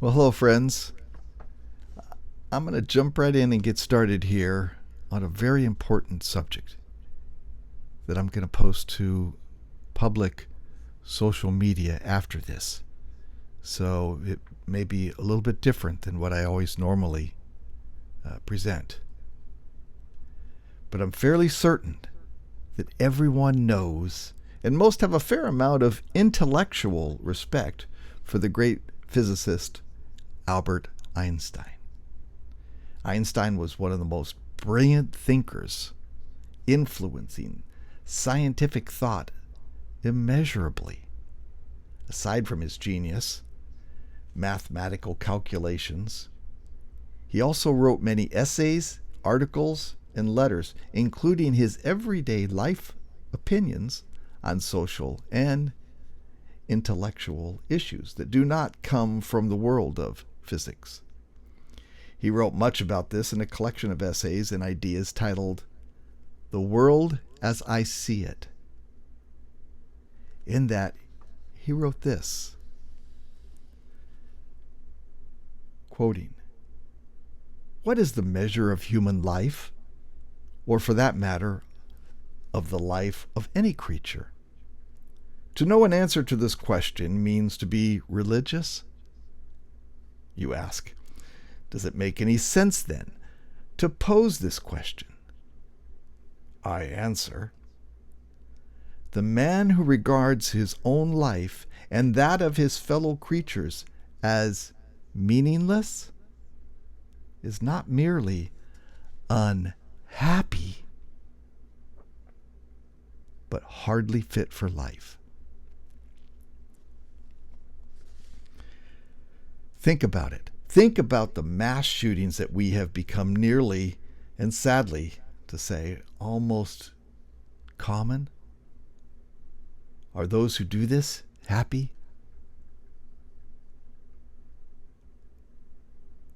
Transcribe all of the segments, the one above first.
Well, hello, friends. I'm going to jump right in and get started here on a very important subject that I'm going to post to public social media after this. So it may be a little bit different than what I always normally present. But I'm fairly certain that everyone knows, and most have a fair amount of intellectual respect for the great physicist Albert Einstein. Einstein was one of the most brilliant thinkers, influencing scientific thought immeasurably. Aside from his genius, mathematical calculations, he also wrote many essays, articles, and letters, including his everyday life opinions on social and intellectual issues that do not come from the world of physics. He wrote much about this in a collection of essays and ideas titled The World as I See It. In that, he wrote this, quoting, "What is the measure of human life, or for that matter, of the life of any creature? To know an answer to this question means to be religious?" You ask, does it make any sense then to pose this question? I answer, the man who regards his own life and that of his fellow creatures as meaningless is not merely unhappy, but hardly fit for life. Think about it. Think about the mass shootings that we have become nearly, and sadly to say, almost common. Are those who do this happy?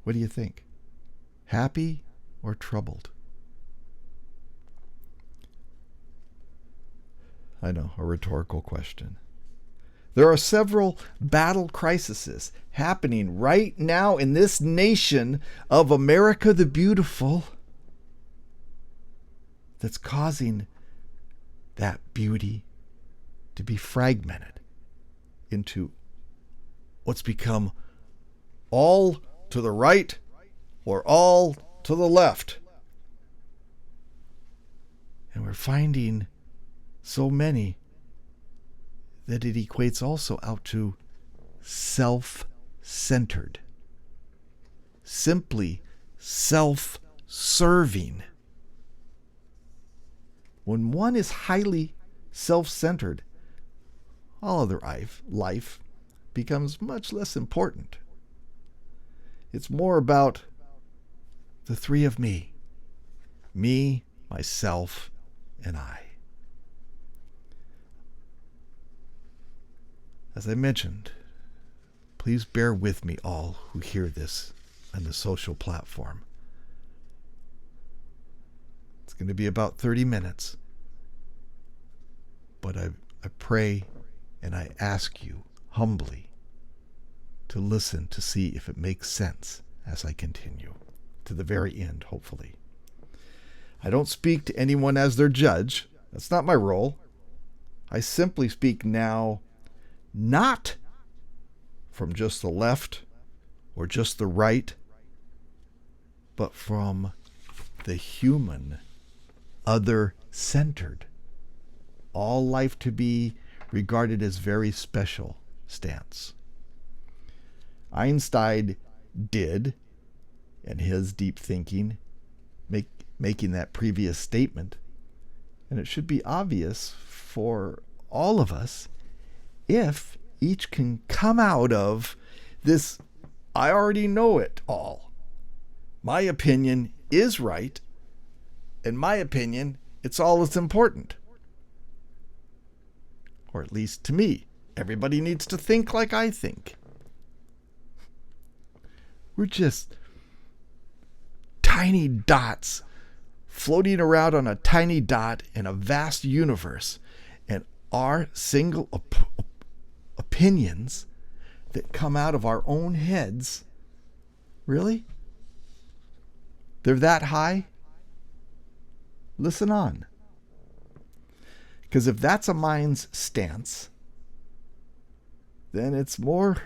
What do you think? Happy or troubled? I know, a rhetorical question. There are several battle crises happening right now in this nation of America the Beautiful that's causing that beauty to be fragmented into what's become all to the right or all to the left. And we're finding so many that it equates also out to self-centered, simply self-serving. When one is highly self-centered, all other life becomes much less important. It's more about the three of me, myself, and I. As I mentioned, please bear with me all who hear this on the social platform. It's going to be about 30 minutes. But I pray and I ask you humbly to listen to see if it makes sense as I continue to the very end, hopefully. I don't speak to anyone as their judge. That's not my role. I simply speak now not from just the left or just the right, but from the human, other-centered, all life to be regarded as very special stance. Einstein did, in his deep thinking, making that previous statement, and it should be obvious for all of us if each can come out of this, I already know it all. My opinion is right. In my opinion, it's all that's important. Or at least to me. Everybody needs to think like I think. We're just tiny dots floating around on a tiny dot in a vast universe. And our single opinions that come out of our own heads, really? They're that high? Listen on. Because if that's a mind's stance, then it's more,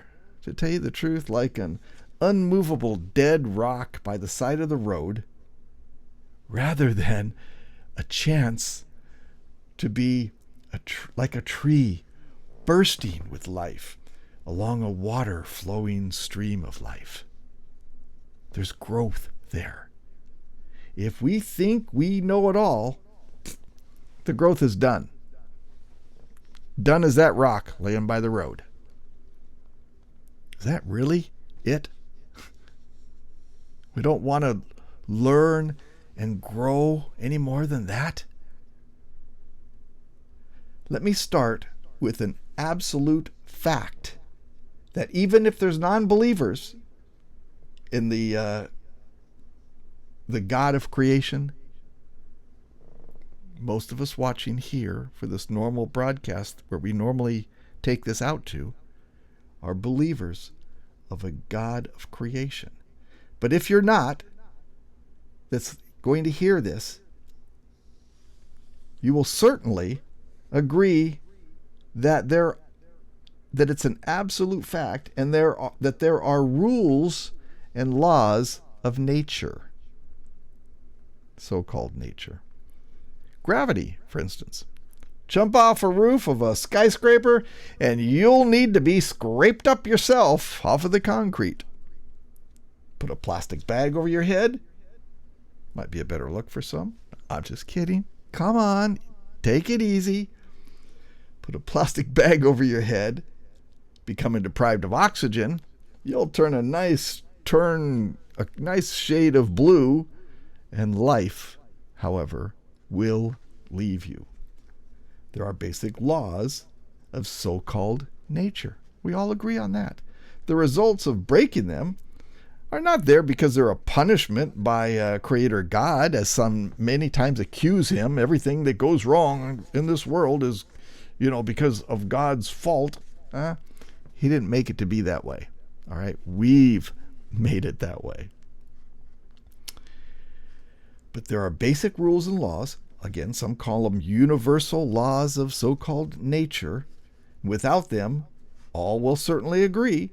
to tell you the truth, like an unmovable dead rock by the side of the road, rather than a chance to be like a tree bursting with life along a water flowing stream of life. There's growth there. If we think we know it all, the growth is done. Done as that rock laying by the road. Is that really it? We don't want to learn and grow any more than that? Let me start with an absolute fact that even if there's non-believers in the God of creation, most of us watching here for this normal broadcast where we normally take this out to are believers of a God of creation. But if you're not, that's going to hear this, you will certainly agree that it's an absolute fact and that there are rules and laws of nature, so-called nature. Gravity, for instance. Jump off a roof of a skyscraper and you'll need to be scraped up yourself off of the concrete. Put a plastic bag over your head. Might be a better look for some. I'm just kidding. Come on, take it easy. Put a plastic bag over your head, becoming deprived of oxygen. You'll turn a nice shade of blue, and life, however, will leave you. There are basic laws of so-called nature. We all agree on that. The results of breaking them are not there because they're a punishment by Creator God, as some many times accuse him. Everything that goes wrong in this world is, because of God's fault. He didn't make it to be that way. All right? We've made it that way. But there are basic rules and laws. Again, some call them universal laws of so-called nature. Without them, all will certainly agree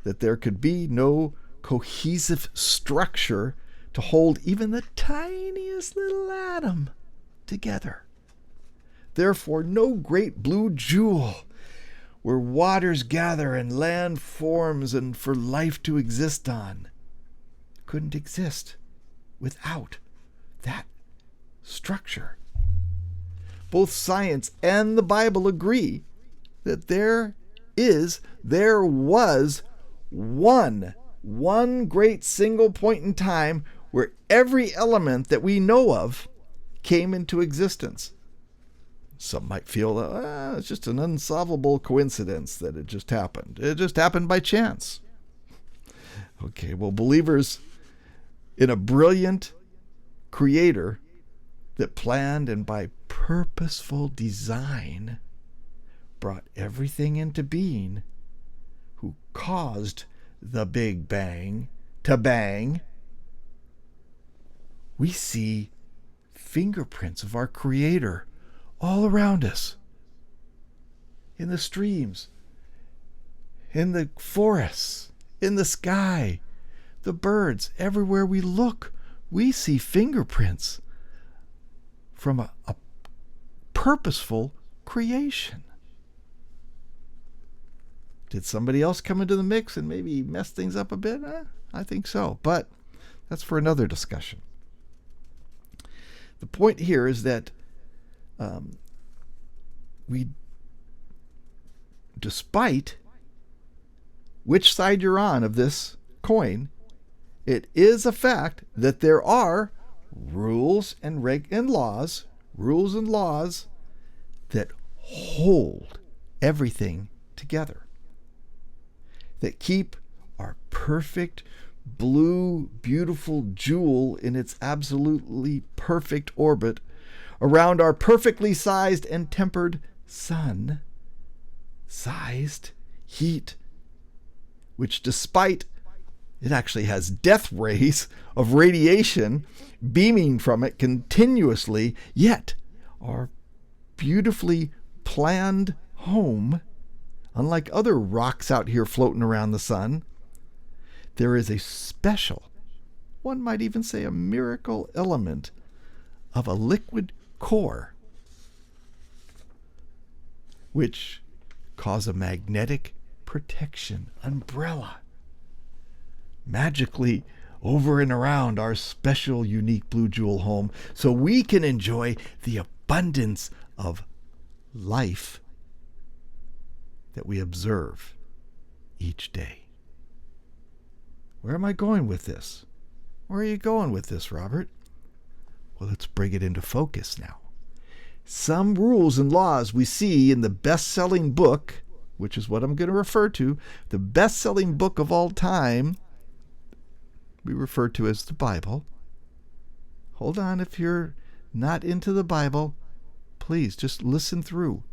that there could be no cohesive structure to hold even the tiniest little atom together. Therefore, no great blue jewel where waters gather and land forms and for life to exist on couldn't exist without that structure. Both science and the Bible agree that there was one great single point in time where every element that we know of came into existence. Some might feel that it's just an unsolvable coincidence that it just happened. It just happened by chance. Okay, well, believers in a brilliant Creator that planned and by purposeful design brought everything into being, who caused the Big Bang to bang, we see fingerprints of our Creator all around us, in the streams, in the forests, in the sky, the birds. Everywhere we look, we see fingerprints from a purposeful creation. Did somebody else come into the mix and maybe mess things up a bit? I think so, but that's for another discussion. The point here is that despite which side you're on of this coin, it is a fact that there are rules and laws that hold everything together, that keep our perfect blue, beautiful jewel in its absolutely perfect orbit around our perfectly sized and tempered sun. Sized, heat, which despite it actually has death rays of radiation beaming from it continuously, yet our beautifully planned home, unlike other rocks out here floating around the sun, there is a special, one might even say a miracle element of a liquid core, which cause a magnetic protection umbrella magically over and around our special, unique Blue Jewel home, so we can enjoy the abundance of life that we observe each day. Where am I going with this? Where are you going with this, Robert? Well, let's bring it into focus now. Some rules and laws we see in the best-selling book, which is what I'm going to refer to, the best-selling book of all time, we refer to as the Bible. Hold on, if you're not into the Bible, please just listen through.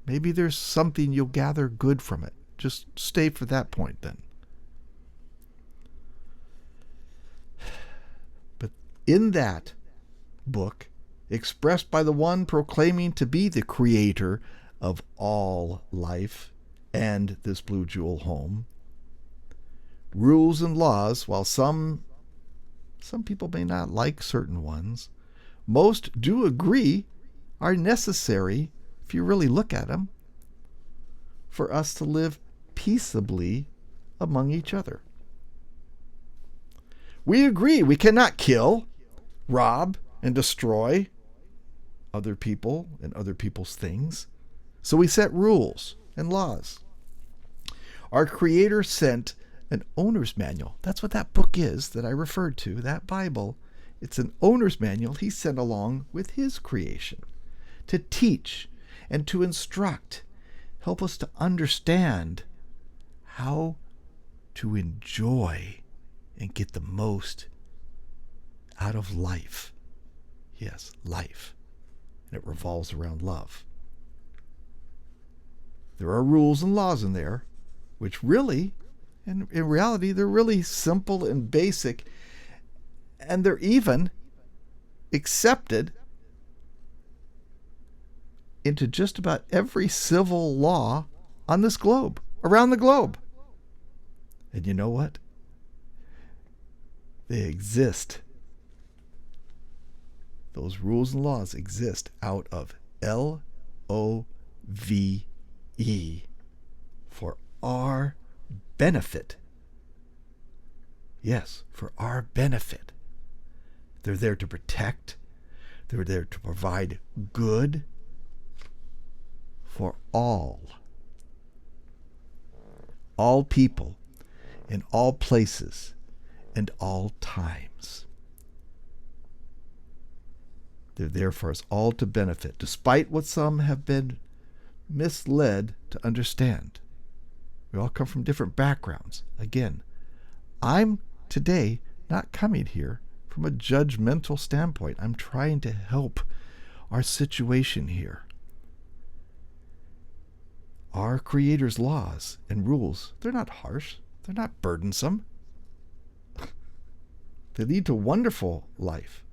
Maybe there's something you'll gather good from it. Just stay for that point then. But in that book, expressed by the one proclaiming to be the creator of all life and this Blue Jewel home, rules and laws, while some people may not like certain ones, most do agree are necessary, if you really look at them, for us to live peaceably among each other. We agree we cannot kill, rob, and destroy other people and other people's things. So we set rules and laws. Our Creator sent an owner's manual. That's what that book is that I referred to, that Bible. It's an owner's manual he sent along with his creation to teach and to instruct, help us to understand how to enjoy and get the most out of life. Yes, life. And it revolves around love. There are rules and laws in there, which really, and in reality, they're really simple and basic, and they're even accepted into just about every civil law on this globe, around the globe. And you know what? They exist. Those rules and laws exist out of LOVE, for our benefit. Yes, for our benefit. They're there to protect. They're there to provide good for all people, in all places, and all times. They're there for us all to benefit, despite what some have been misled to understand. We all come from different backgrounds. Again, I'm today not coming here from a judgmental standpoint. I'm trying to help our situation here. Our Creator's laws and rules, they're not harsh. They're not burdensome. They lead to wonderful life.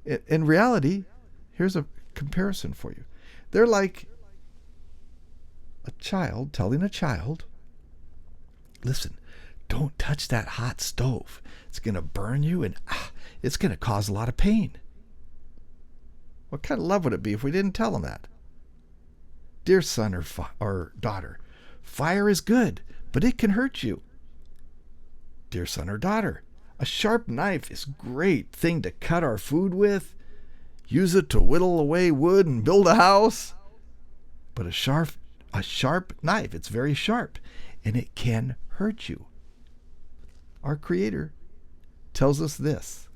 In reality, here's a comparison for you. They're like a child telling a child, listen, don't touch that hot stove. It's going to burn you and it's going to cause a lot of pain. What kind of love would it be if we didn't tell them that? Dear son or daughter, fire is good, but it can hurt you. Dear son or daughter, a sharp knife is a great thing to cut our food with. Use it to whittle away wood and build a house. But a sharp knife, it's very sharp, and it can hurt you. Our Creator tells us this.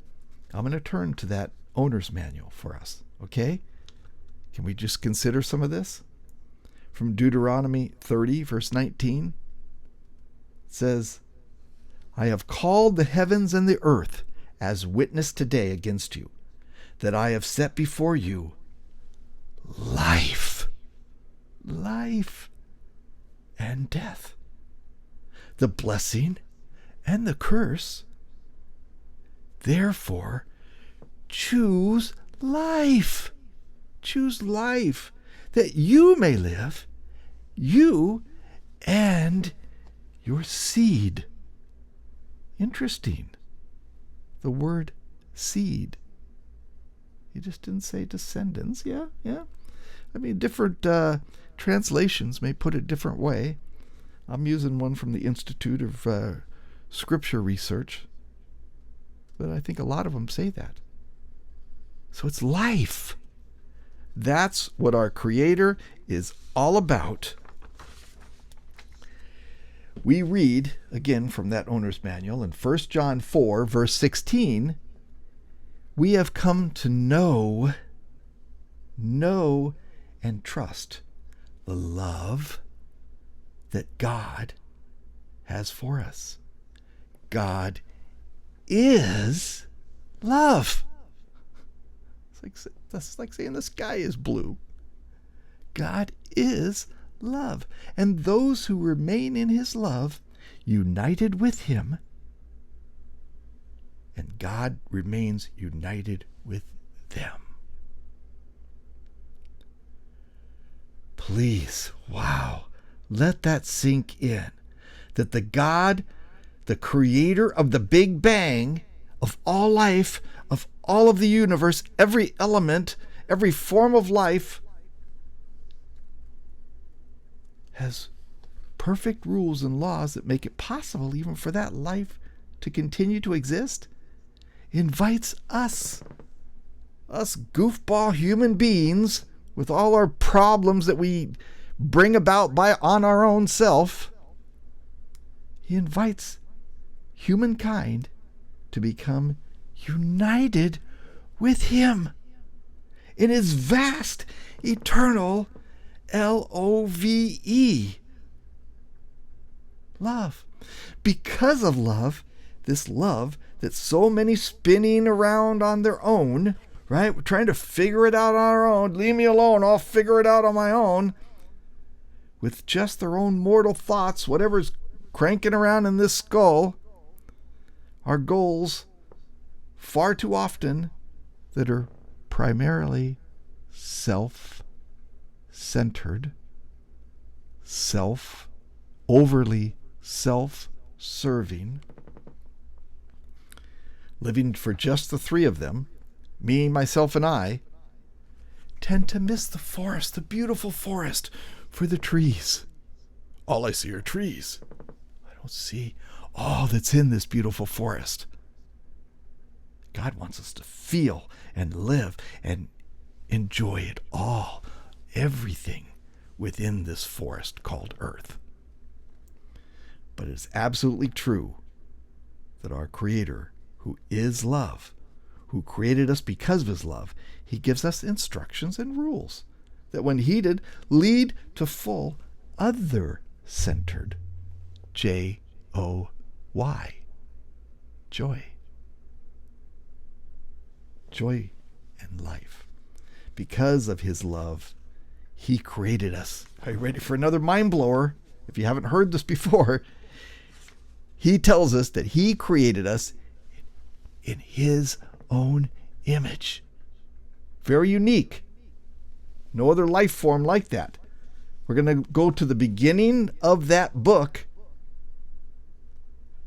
I'm going to turn to that owner's manual for us, okay? Can we just consider some of this? From Deuteronomy 30, verse 19, it says, I have called the heavens and the earth as witness today against you, that I have set before you life and death, the blessing and the curse. Therefore, choose life. Choose life, that you may live, you and your seed. Interesting. The word seed. He just didn't say descendants. Yeah. I mean, different translations may put it a different way. I'm using one from the Institute of Scripture Research, but I think a lot of them say that. So it's life. That's what our Creator is all about. We read, again from that owner's manual, in 1 John 4, verse 16, we have come to know and trust the love that God has for us. God is love. That's like saying the sky is blue. God is love. And those who remain in his love, united with him, and God remains united with them. Please, wow, let that sink in. That the God, the creator of the Big Bang, of all life, of all of the universe, every element, every form of life, has perfect rules and laws that make it possible even for that life to continue to exist, invites us goofball human beings with all our problems that we bring about on our own self. He invites humankind to become united with him in his vast, eternal love. Love. Because of love, this love that so many spinning around on their own, right? We're trying to figure it out on our own. Leave me alone. I'll figure it out on my own. With just their own mortal thoughts, whatever's cranking around in this skull, our goals far too often that are primarily self-centered, overly self-serving, living for just the three of them, me, myself, and I, tend to miss the forest, the beautiful forest, for the trees. All I see are trees. I don't see all that's in this beautiful forest. God wants us to feel and live and enjoy it all, everything within this forest called Earth. But it's absolutely true that our Creator, who is love, who created us because of his love, he gives us instructions and rules that when heeded lead to full other-centered Joy. Joy and life. Because of his love, he created us. Are you ready for another mind blower? If you haven't heard this before, he tells us that he created us in his own image. Very unique. No other life form like that. We're going to go to the beginning of that book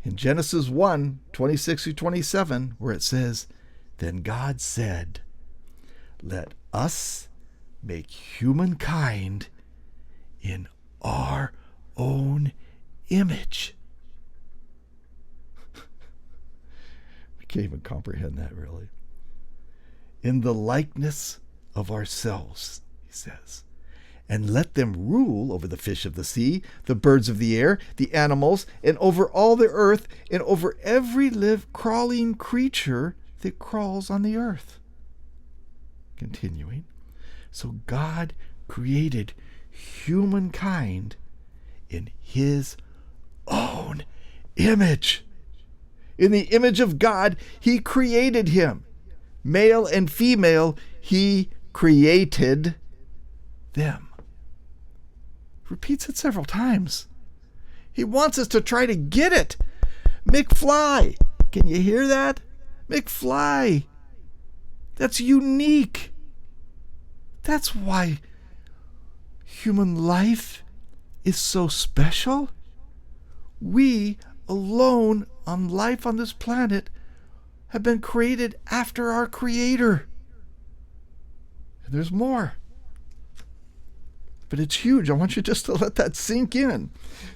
in Genesis 1, 26 through 27, where it says, "Then God said, let us make humankind in our own image." We can't even comprehend that, really. "In the likeness of ourselves," he says, "and let them rule over the fish of the sea, the birds of the air, the animals, and over all the earth, and over every crawling creature that crawls on the earth." Continuing, so God created humankind in his own image. In the image of God, he created him. Male and female, he created them. Repeats it several times. He wants us to try to get it. McFly. Can you hear that? McFly. That's unique. That's why human life is so special. We alone on life on this planet have been created after our Creator. And there's more. But it's huge. I want you just to let that sink in.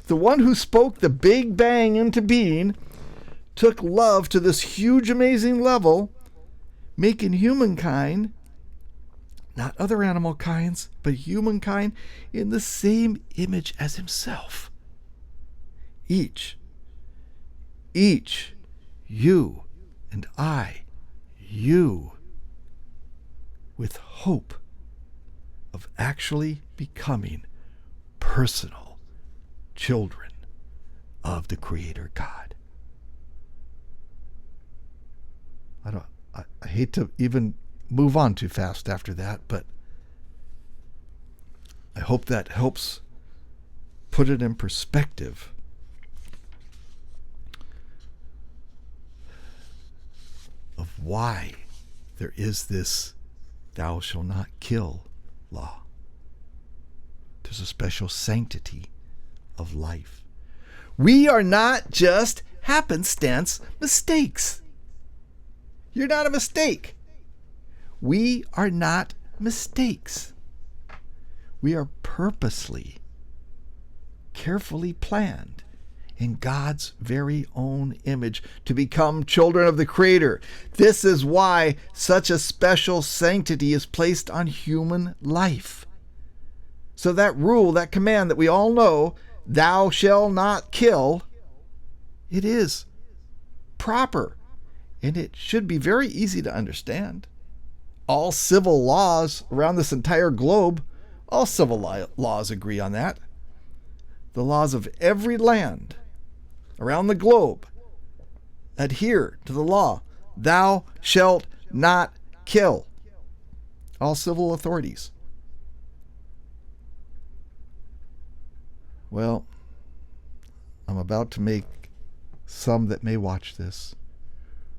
The one who spoke the Big Bang into being took love to this huge, amazing level, making humankind, not other animal kinds, but humankind in the same image as himself. Each, you and I, you, with hope of actually becoming personal children of the Creator God. I hate to even move on too fast after that, but I hope that helps put it in perspective. Of why there is this thou shalt not kill law. There's a special sanctity of life. We are not just happenstance mistakes. You're not a mistake. We are not mistakes. We are purposely, carefully planned in God's very own image to become children of the Creator. This is why such a special sanctity is placed on human life. So that rule, that command that we all know, thou shalt not kill, it is proper. And it should be very easy to understand. All civil laws around this entire globe, all civil laws agree on that. The laws of every land around the globe adhere to the law, thou shalt not kill. All civil authorities. Well, I'm about to make some that may watch this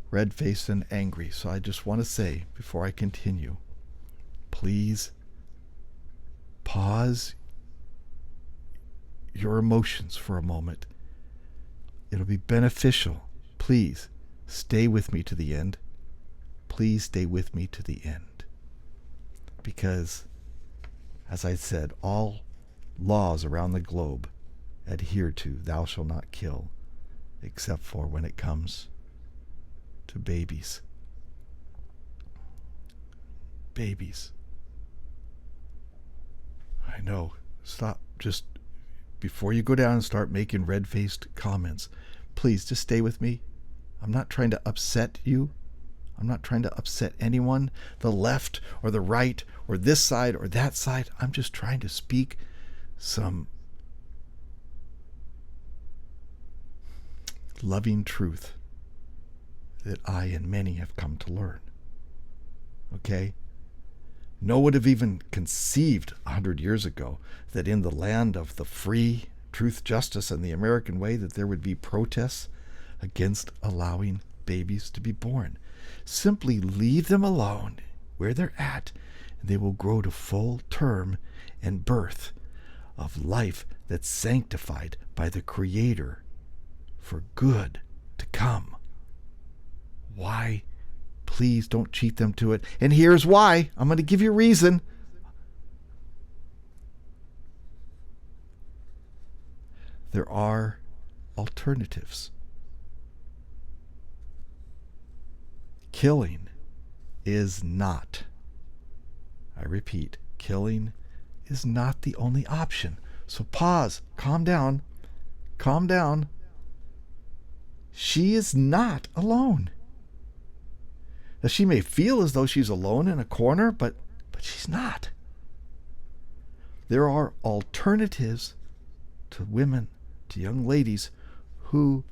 red-faced and angry, so I just want to say before I continue, please pause your emotions for a moment. It'll be beneficial. Please stay with me to the end. Please stay with me to the end. Because, as I said, all laws around the globe adhere to thou shalt not kill, except for when it comes to babies. Babies. I know. Stop. Just before you go down and start making red-faced comments, please just stay with me. I'm not trying to upset you. I'm not trying to upset anyone, the left or the right or this side or that side. I'm just trying to speak some loving truth that I and many have come to learn. Okay? No one would have even conceived 100 years ago that in the land of the free, truth, justice, and the American way that there would be protests against allowing babies to be born. Simply leave them alone where they're at, and they will grow to full term and birth of life that's sanctified by the Creator for good to come. Why? Please don't cheat them to it. And here's why. I'm going to give you a reason. There are alternatives. Killing is not, I repeat, killing is not the only option. So pause, calm down, calm down. She is not alone. Now, she may feel as though she's alone in a corner, but she's not. There are alternatives to women, to young ladies who,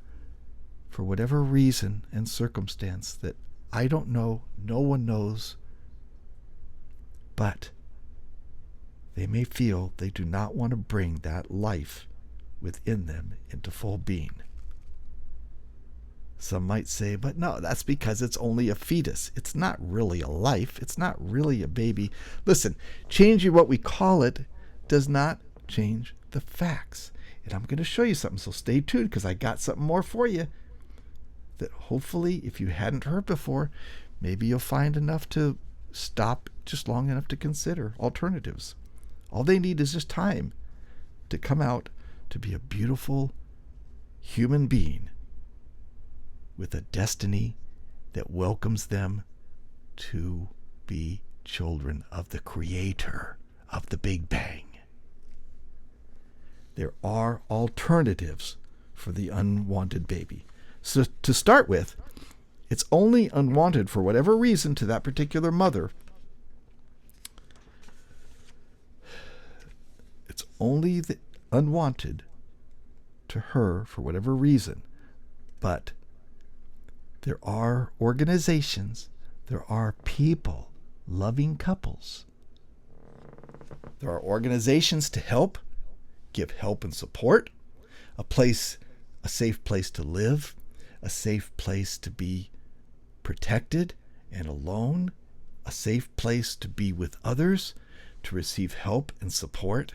for whatever reason and circumstance that I don't know, no one knows, but they may feel they do not want to bring that life within them into full being. Some might say, but no, that's because it's only a fetus. It's not really a life. It's not really a baby. Listen, changing what we call it does not change the facts. And I'm going to show you something, so stay tuned because I got something more for you that hopefully, if you hadn't heard before, maybe you'll find enough to stop just long enough to consider alternatives. All they need is just time to come out to be a beautiful human being with a destiny that welcomes them to be children of the Creator of the Big Bang. There are alternatives for the unwanted baby. So to start with, it's only unwanted for whatever reason to that particular mother. It's only unwanted to her for whatever reason. But there are organizations, there are people, loving couples. There are organizations to help, give help and support, a safe place to live, a safe place to be protected and alone, a safe place to be with others, to receive help and support.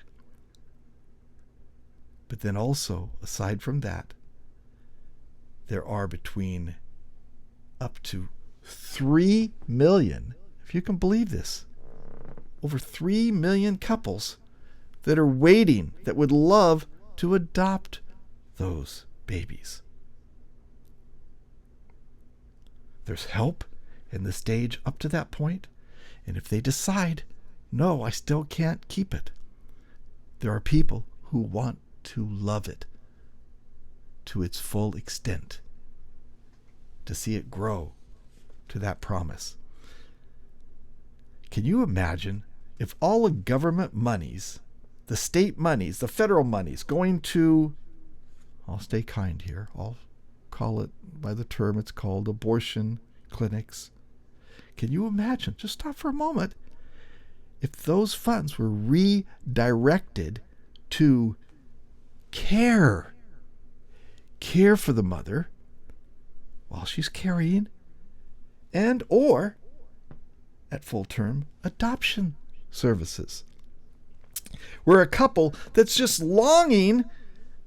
But then also, aside from that, there are between up to 3 million, if you can believe this, over 3 million couples that are waiting, that would love to adopt those babies. There's help in the stage up to that point, and if they decide, no, I still can't keep it, there are people who want to love it to its full extent, to see it grow to that promise. Can you imagine if all the government monies, the state monies, the federal monies going to, I'll stay kind here, I'll call it by the term it's called, abortion clinics. Can you imagine, just stop for a moment, if those funds were redirected to care for the mother while she's carrying, and or at full term adoption services, where a couple that's just longing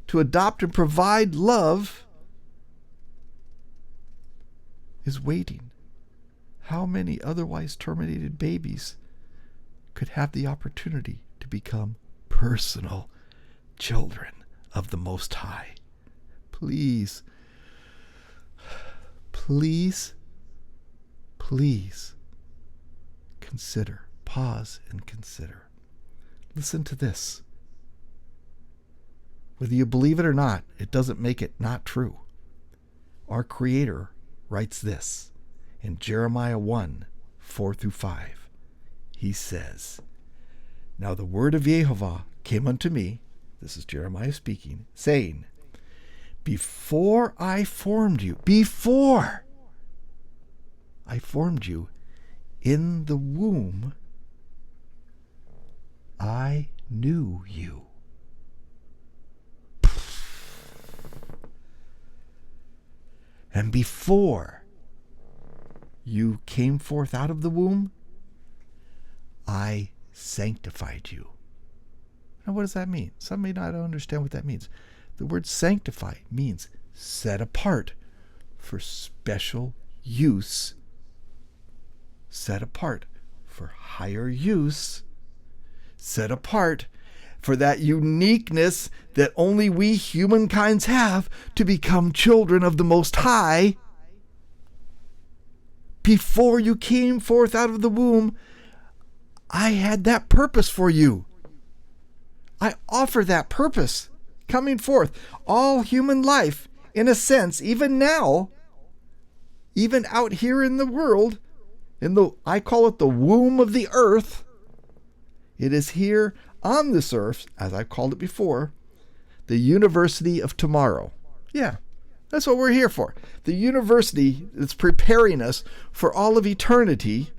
to adopt and provide love is waiting. How many otherwise terminated babies could have the opportunity to become personal children of the Most High? Please, please, please consider, pause and consider. Listen to this. Whether you believe it or not, it doesn't make it not true. Our Creator writes this in Jeremiah 1:4-5. He says, "Now the word of Jehovah came unto me," this is Jeremiah speaking, saying, before I formed you in the womb, I knew you." And before you came forth out of the womb, I sanctified you. Now, what does that mean? Some may not understand what that means. The word sanctify means set apart for special use, set apart for higher use, set apart for that uniqueness that only we humankinds have to become children of the Most High. Before you came forth out of the womb, I had that purpose for you. I offer that purpose coming forth. All human life, in a sense, even now, even out here in the world, I call it the womb of the earth. It is here on this earth, as I've called it before, the university of tomorrow. Yeah, that's what we're here for. The university that's preparing us for all of eternity,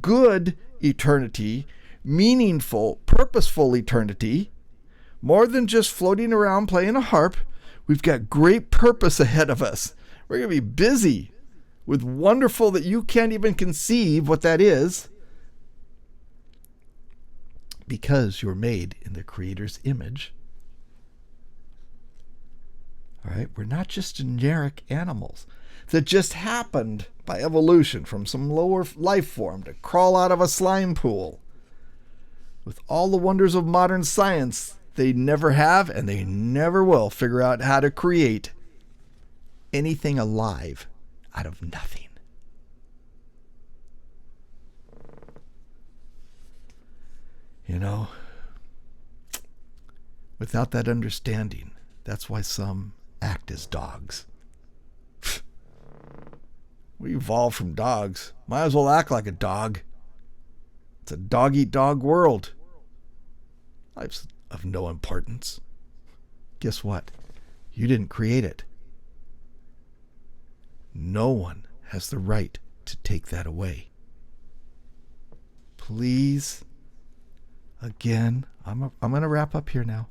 good eternity, meaningful, purposeful eternity, More than just floating around playing a harp, we've got great purpose ahead of us. We're going to be busy with wonderful that you can't even conceive what that is, because you're made in the Creator's image. All right, we're not just generic animals that just happened by evolution from some lower life form to crawl out of a slime pool. With all the wonders of modern science, they never have and they never will figure out how to create anything alive out of nothing. You know, without that understanding, that's why some act as dogs. We evolved from dogs. Might as well act like a dog. It's a dog-eat-dog world. Life's of no importance. Guess what? You didn't create it. No one has the right to take that away. Please, again, I'm going to wrap up here now.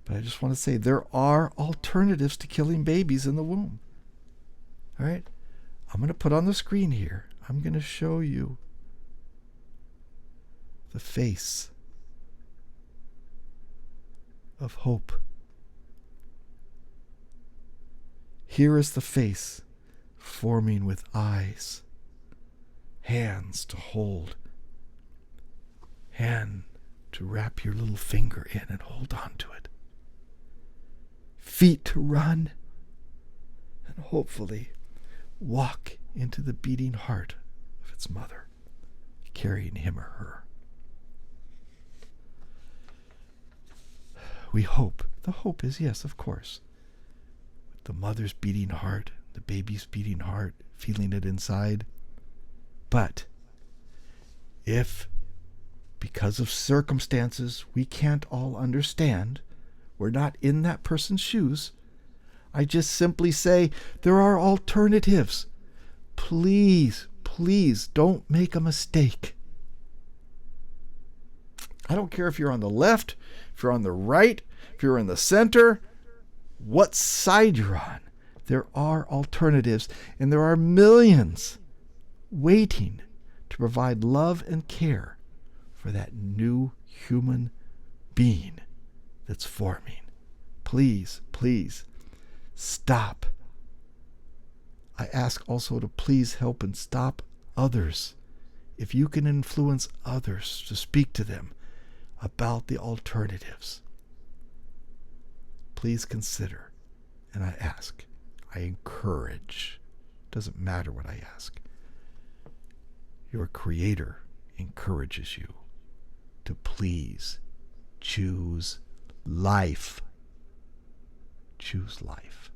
But I just want to say there are alternatives to killing babies in the womb. All right? I'm going to put on the screen here. I'm going to show you the face of hope. Here is the face forming with eyes, hands to hold, hand to wrap your little finger in and hold on to it, feet to run, and hopefully walk into the beating heart of its mother, carrying him or her. We hope. The hope is, yes, of course, the mother's beating heart, the baby's beating heart, feeling it inside. But if, because of circumstances we can't all understand, we're not in that person's shoes, I just simply say there are alternatives. Please, please don't make a mistake. I don't care if you're on the left, if you're on the right, if you're in the center, what side you're on. There are alternatives, and there are millions waiting to provide love and care for that new human being that's forming. Please, please, stop. I ask also to please help and stop others. If you can influence others to speak to them about the alternatives, please consider. And I ask, I encourage. Doesn't matter what I ask. Your Creator encourages you to please choose life. Choose life.